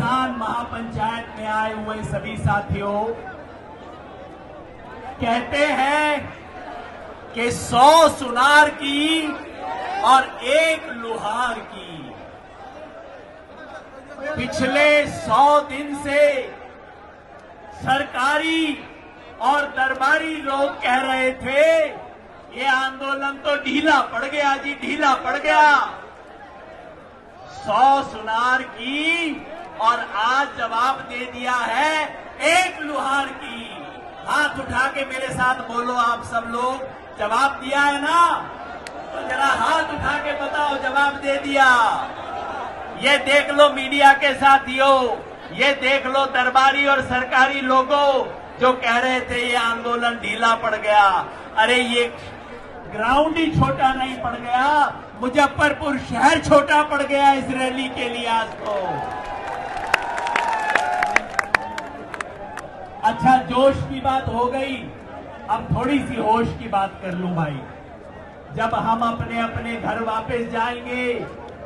किसान महापंचायत में आए हुए सभी साथियों, कहते हैं कि 100 सुनार की और 1 लुहार की। पिछले 100 दिन से सरकारी और दरबारी लोग कह रहे थे ये आंदोलन तो ढीला पड़ गया जी, ढीला पड़ गया। 100 सुनार की और आज जवाब दे दिया है 1 लुहार की। हाथ उठा के मेरे साथ बोलो आप सब लोग, जवाब दिया है ना? तो जरा हाथ उठा के बताओ जवाब दे दिया। ये देख लो मीडिया के साथियों, ये देख लो दरबारी और सरकारी लोगों जो कह रहे थे ये आंदोलन ढीला पड़ गया। अरे ये ग्राउंड ही छोटा नहीं पड़ गया, मुजफ्फरपुर शहर छोटा पड़ गया इस रैली के लिए आज तो। अच्छा, जोश की बात हो गई, अब थोड़ी सी होश की बात कर लूं भाई। जब हम अपने अपने घर वापस जाएंगे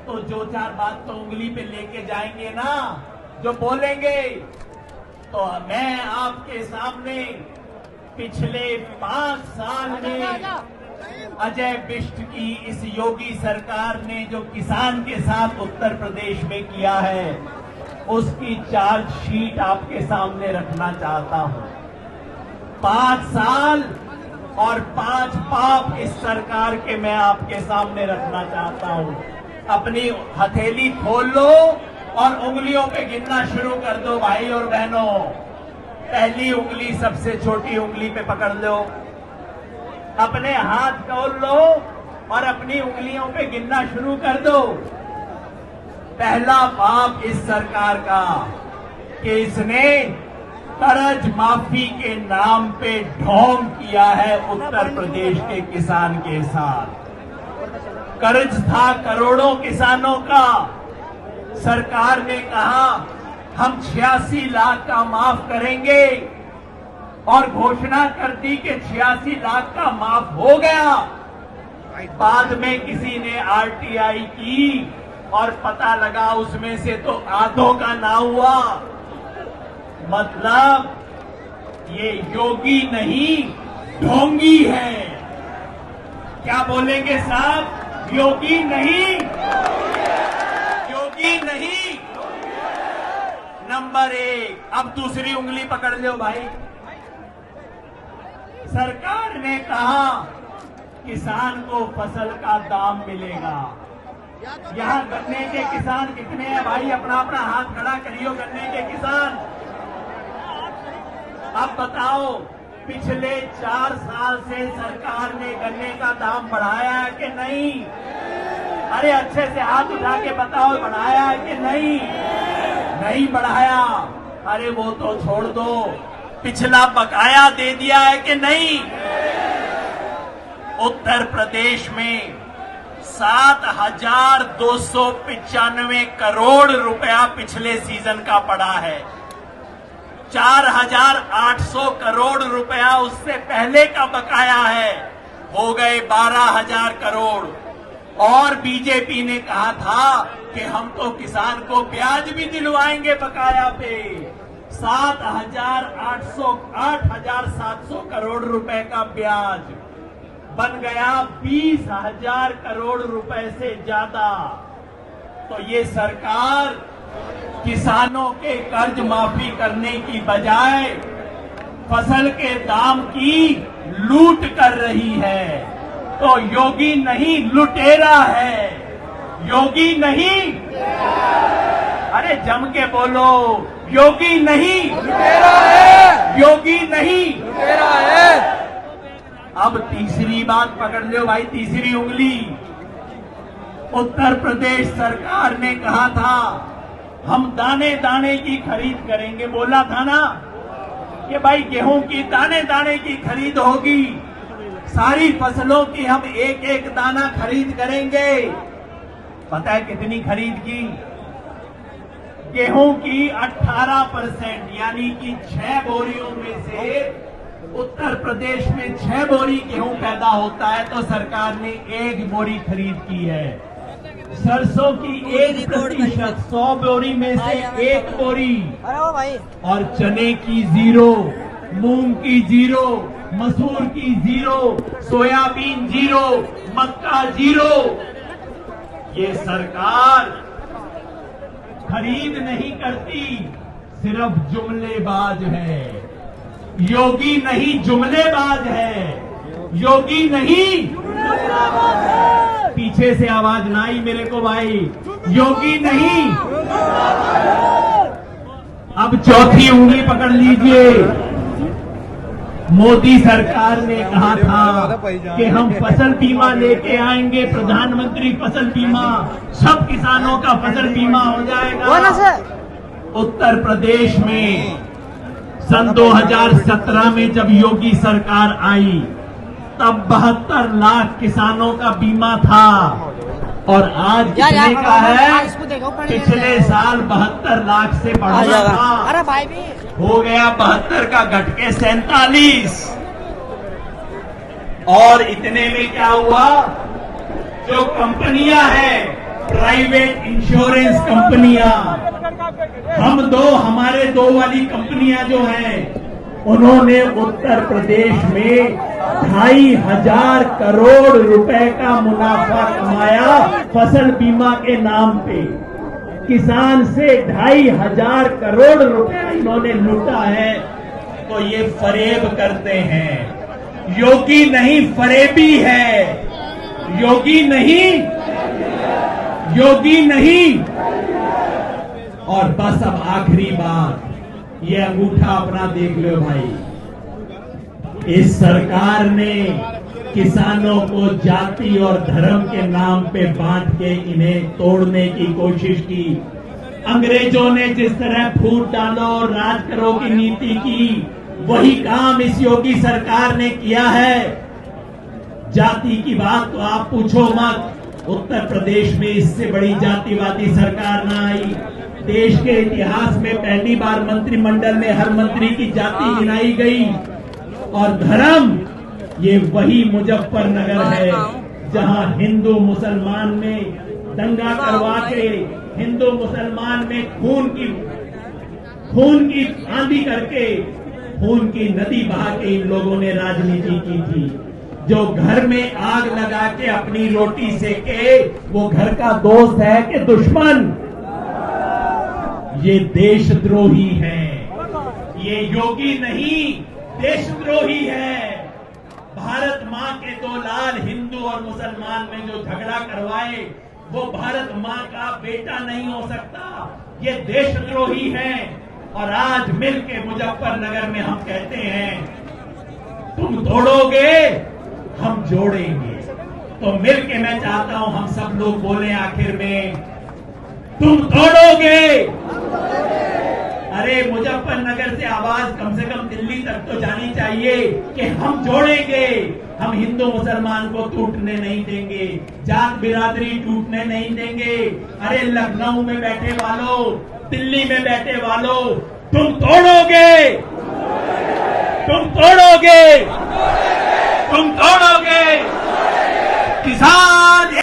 तो 2-4 बात तो उंगली पे लेके जाएंगे ना, जो बोलेंगे। तो मैं आपके सामने पिछले 5 साल में अजय बिष्ट की इस योगी सरकार ने जो किसान के साथ उत्तर प्रदेश में किया है उसकी चार्जशीट आपके सामने रखना चाहता हूं। 5 साल और 5 पाप इस सरकार के मैं आपके सामने रखना चाहता हूं। अपनी हथेली खोल लो और उंगलियों पे गिनना शुरू कर दो भाई और बहनों। पहली उंगली सबसे छोटी उंगली पे पकड़ लो, अपने हाथ खोल लो और अपनी उंगलियों पे गिनना शुरू कर दो। पहला पाप इस सरकार का कि इसने कर्ज माफी के नाम पे ढोंग किया है उत्तर प्रदेश के किसान के साथ। कर्ज था करोड़ों किसानों का, सरकार ने कहा हम 86 लाख का माफ करेंगे और घोषणा कर दी कि 86 लाख का माफ हो गया। बाद में किसी ने आरटीआई की और पता लगा उसमें से तो आधों का ना हुआ। मतलब ये योगी नहीं ढोंगी है। क्या बोलेंगे साहब? योगी नहीं, योगी नहीं। नंबर 1। अब दूसरी उंगली पकड़ लो भाई। सरकार ने कहा किसान को फसल का दाम मिलेगा। यहां गन्ने के किसान कितने हैं भाई? अपना अपना हाथ खड़ा करियो गन्ने के किसान। अब बताओ, पिछले 4 साल से सरकार ने गन्ने का दाम बढ़ाया है कि नहीं? अरे अच्छे से हाथ उठा के बताओ, बढ़ाया है कि नहीं? नहीं बढ़ाया। अरे वो तो छोड़ दो, पिछला बकाया दे दिया है कि नहीं? उत्तर प्रदेश में 7,295 करोड़ रुपया पिछले सीजन का पड़ा है। 4,800 करोड़ रुपया उससे पहले का बकाया है, हो गए 12,000 करोड़। और बीजेपी ने कहा था कि हम तो किसान को ब्याज भी दिलवाएंगे बकाया पे। 8,700 करोड़ रुपए का ब्याज बन गया 20,000 करोड़ रुपए से ज्यादा। तो ये सरकार किसानों के कर्ज माफी करने की बजाय फसल के दाम की लूट कर रही है। तो योगी नहीं लुटेरा है, योगी नहीं। अरे जम के बोलो, योगी नहीं लुटेरा है, योगी नहीं लुटेरा है। अब तीसरी बात पकड़ लो भाई, तीसरी उंगली। उत्तर प्रदेश सरकार ने कहा था हम दाने दाने की खरीद करेंगे। बोला था ना कि भाई गेहूं की दाने दाने की खरीद होगी, सारी फसलों की हम एक एक दाना खरीद करेंगे। पता है कितनी खरीद की? गेहूं की 18%, यानी कि 6 बोरियों में से उत्तर प्रदेश में 6 बोरी गेहूं पैदा होता है तो सरकार ने 1 बोरी खरीद की है। सरसों की 1%, 100 बोरी में से 1 बोरी, अरे ओ भाई और चने की 0, मूंग की 0, मसूर की 0, सोयाबीन 0, मक्का 0। ये सरकार खरीद नहीं करती, सिर्फ जुमलेबाज है। योगी नहीं जुमलेबाज है, योगी नहीं। पीछे से आवाज ना आई मेरे को भाई, योगी नहीं। अब चौथी उंगली पकड़ लीजिए। मोदी सरकार ने कहा था कि हम फसल बीमा लेके आएंगे, प्रधानमंत्री फसल बीमा, सब किसानों का फसल बीमा हो जाएगा। उत्तर प्रदेश में सन 2017 में जब योगी सरकार आई तब 72 लाख किसानों का बीमा था, और आज कितने का है? पिछले साल 72 लाख से बढ़ा था, अरे भाई भी हो गया 72 का घटके 47। और इतने में क्या हुआ? जो कंपनियां हैं, प्राइवेट इंश्योरेंस कंपनियां, हमारे दो वाली कंपनियां जो हैं, उन्होंने उत्तर प्रदेश में 2,500 करोड़ रुपए का मुनाफा कमाया फसल बीमा के नाम पे। किसान से 2,500 करोड़ रुपए इन्होंने लूटा है। तो ये फरेब करते हैं। योगी नहीं, फरेबी है। योगी नहीं, योगी नहीं। और बस अब आखिरी बात, ये अंगूठा अपना देख लो भाई। इस सरकार ने किसानों को जाति और धर्म के नाम पे बांट के इन्हें तोड़ने की कोशिश की। अंग्रेजों ने जिस तरह फूट डालो और राज करो की नीति की, वही काम इस योगी सरकार ने किया है। जाति की बात तो आप पूछो मत। उत्तर प्रदेश में इससे बड़ी जातिवादी सरकार ना आई। देश के इतिहास में पहली बार मंत्रिमंडल में हर मंत्री की जाति गिनाई गई। और धर्म, ये वही मुजफ्फरनगर है जहां हिंदू मुसलमान में दंगा करवा के, हिंदू मुसलमान में खून की आंधी करके, खून की नदी बहा के इन लोगों ने राजनीति की थी। जो घर में आग लगा के अपनी रोटी सेके, वो घर का दोस्त है कि दुश्मन? ये देशद्रोही है। ये योगी नहीं, देशद्रोही है। भारत मां के दो लाल हिंदू और मुसलमान में जो झगड़ा करवाए, वो भारत मां का बेटा नहीं हो सकता। ये देशद्रोही है। और आज मिलके मुजफ्फरनगर में हम कहते हैं, तुम तोड़ोगे, हम जोड़ेंगे। तो मिलके मैं चाहता हूं हम सब लोग बोले आखिर में, तुम तोड़ोगे। अरे मुजफ्फरनगर से आवाज कम से कम दिल्ली तक तो जानी चाहिए कि हम जोड़ेंगे। हम हिंदू मुसलमान को टूटने नहीं देंगे, जात बिरादरी टूटने नहीं देंगे। अरे लखनऊ में बैठे वालों, दिल्ली में बैठे वालों, तुम तोड़ोगे, तुम तोड़ोगे, तुम तोड़ोगे। किसान